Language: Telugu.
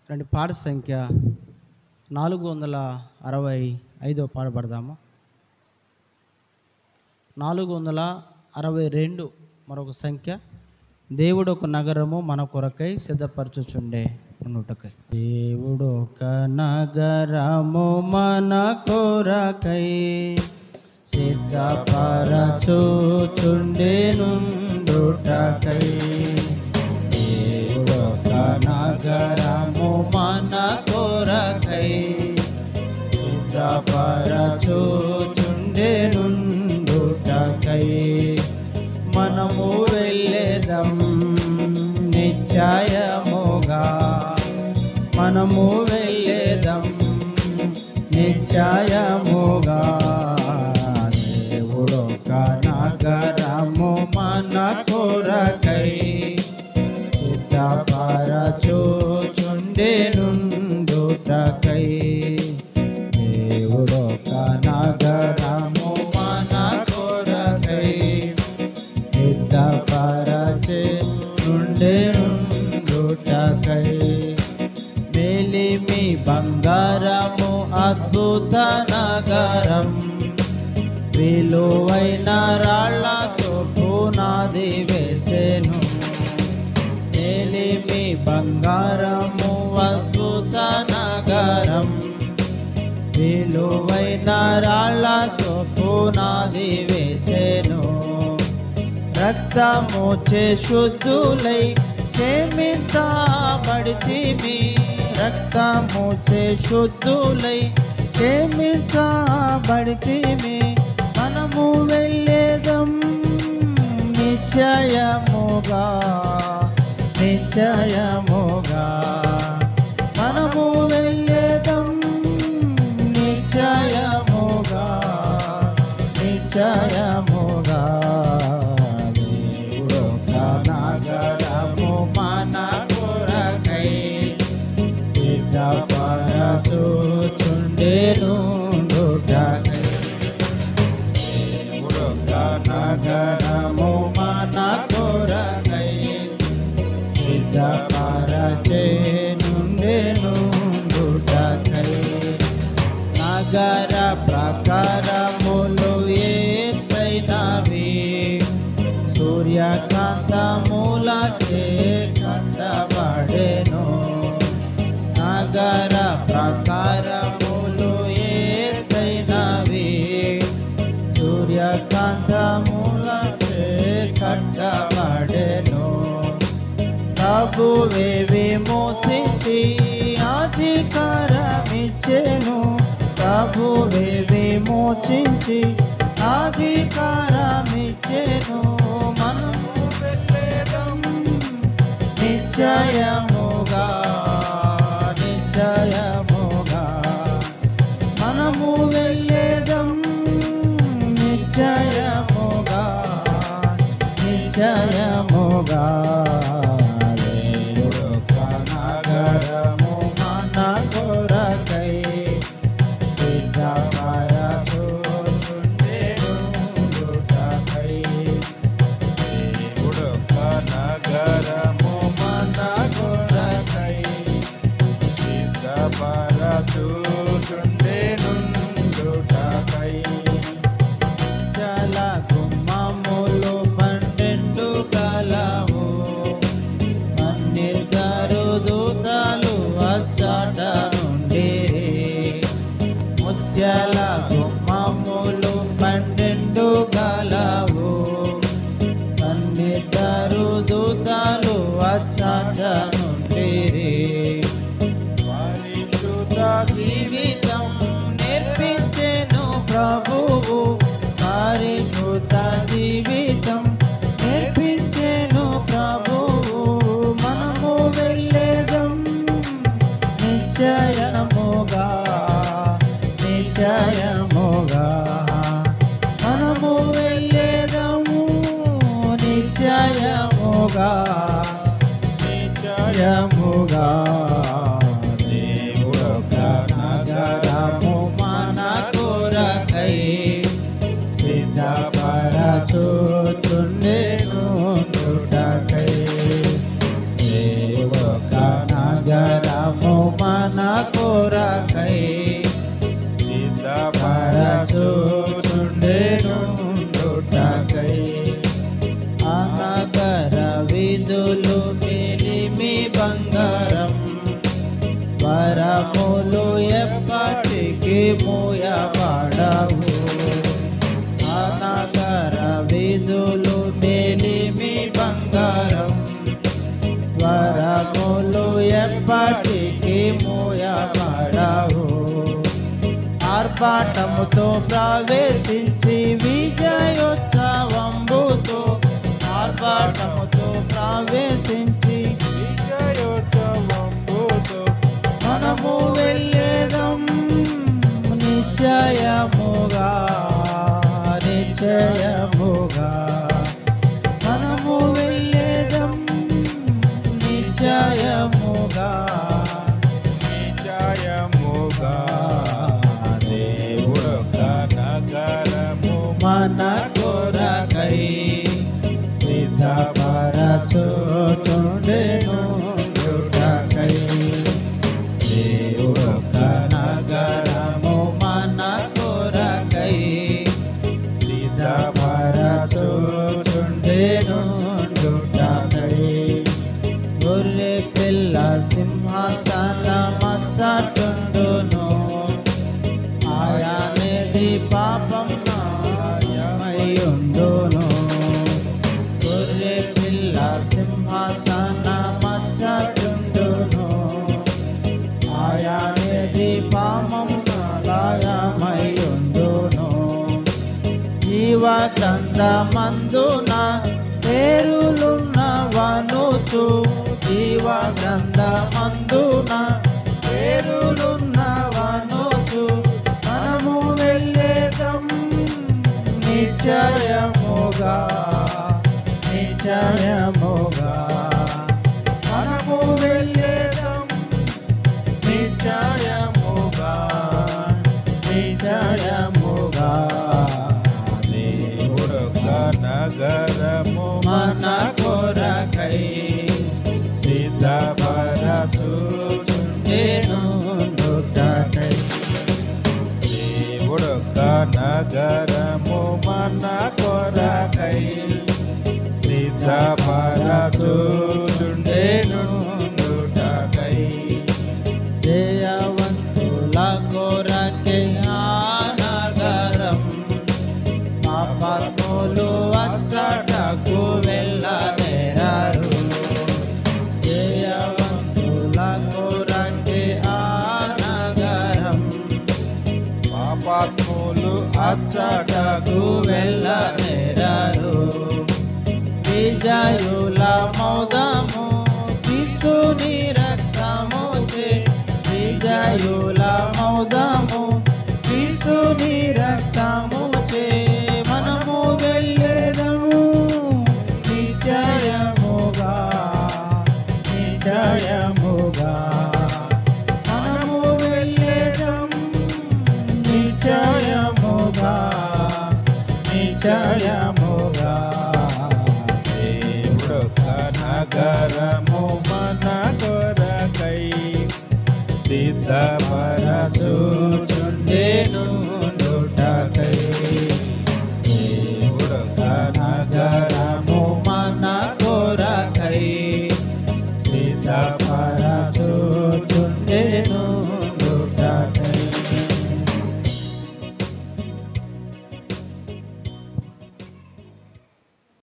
రెండు పాట సంఖ్య 465 పాట పడదాము. 462 మరొక సంఖ్య. దేవుడు ఒక నగరము మన కొరకై సిద్ధపరచుచుండే ఉన్నటకై. దేవుడు ఒక నగరము మన కొరకై సిద్ధపరచుచుండే నుండుటకై. దేవుడు ఒక నగరము మన కొరకై సిద్ధపరచుచుండే నుండుటకై. మనము వెళ్ళేదం నిశ్చయముగా, మనము వెళ్ళేదం నిశ్చయముగా. దేవుడొక నగరము మన కొరకై సిద్ధపరచుచుండే నుండుటకై. దేవుడొక నగరము మన కొరకై సిద్ధపరచుచుండే నుండుటకై. మేలిమి బంగారము అద్భుత నగరం, విలువైన రాళ్లతో పునాది వేసెను. మేలిమి బంగారము అద్భుత నగరం, విలువైన రాళ్లతో పునాది వేసెను. రక్తము చే శుద్ధులై క్షమించబడితిమి, రక్తము చే శుద్ధులై క్షమించబడితిమి. మనము వెళ్ళేదం నిశ్చయముగా, నిశ్చయముగా. మనము వెళ్ళేదం నిశ్చయముగా, నిశ్చయముగా. దేవుడొక నగరము మన కొరకై సిద్ధపరచుచుండే నుండుటకై. దేవుడొక నగరము మన కొరకై సిద్ధపరచుచుండే నుండుటకై. నగర ప్రాకారములు ఎత్తైనవి, సూర్యకాంతములచే కట్టబడెను. నగర ప్రాకారములు ఎత్తైనవి, సూర్యకాంతములచే కట్టబడెను. ప్రభువే విమోచించి అధికారమిచ్చెను, ప్రభువే విమోచించి అధికారమిచ్చెను. మనము వెళ్ళేదం నిశ్చయముగా, నిశ్చయముగా. మనము వెళ్ళేదం నిశ్చయముగా, నిశ్చయముగా. దేవుడొక నగరము మన కొరకై సిద్ధపరచుచుండెను ఉండుటకై. ఆ నగర వీధులు మేలిమి బంగారం, వరములు ఎప్పటికీ మూయబడవు. ఆ నగర వీధులు మేలిమి బంగారం, వరములు ఎప్పటికీ మూయబడవు. ఆర్భాటముతో ప్రవేశించి విజయోత్సవంబుతో, ఆర్భాటముతో ప్రవేశించి విజయోత్సవంబుతో మనము వెళ్ళేదం నిశ్చయముగా, నిశ్చయముగా మనము వెళ్ళేదం నిశ్చయముగా, నిశ్చయముగా. దేవుడొక నగరము మన కొరకై సిద్ధపరచుచుండెను ఉండుటకై. దేవుడొక నగరము మన కొరకై సిద్ధపరచుచుండెను ఉండుటకై. గొర్రె పిల్ల సింహాసనమచ్చటుండును, ఆయనది పాపం నాయమయుండును. గొర్రె పిల్ల సింహాసనమచ్చటుండును, ఆయనది పాపం నాయమయుండును. జీవ గ్రంథమందున పేరులున్నవనుచు, జీవ గ్రంథమందున పేరులున్నవనుచు మనము వెళ్ళేదం నిశ్చయముగా, నిశ్చయముగా మనము వెళ్ళేదం నిశ్చయముగా, నిశ్చయముగా. దేవుడొక నగరము మన కొరకై సిద్ధపరచుచుండెను ఉండుటకై. దేవుడొక నగరము మన కొరకై సిద్ధపరచుచుండెను ఉండుటకై. జయవంతుల కొరకై ఆ నగరం, పాపాత్ములు అచ్చటకు వెళ్ళనేరారు. జయవంతుల కొరకై ఆ నగరం, పాపాత్ములు అచ్చటకు వెళ్ళనేరారు. విజయుల మౌదము క్రీస్తుని రక్తముచే, విజయుల మౌదము క్రీస్తుని రక్తముచే మనము వెళ్ళేదము నిశ్చయముగా, నిశ్చయముగా మనము వెళ్ళేదం నిశ్చయముగా, నిశ్చయముగా. దేవుడొక నగరము మన కొరకై సిద్ధపరచుచుండెను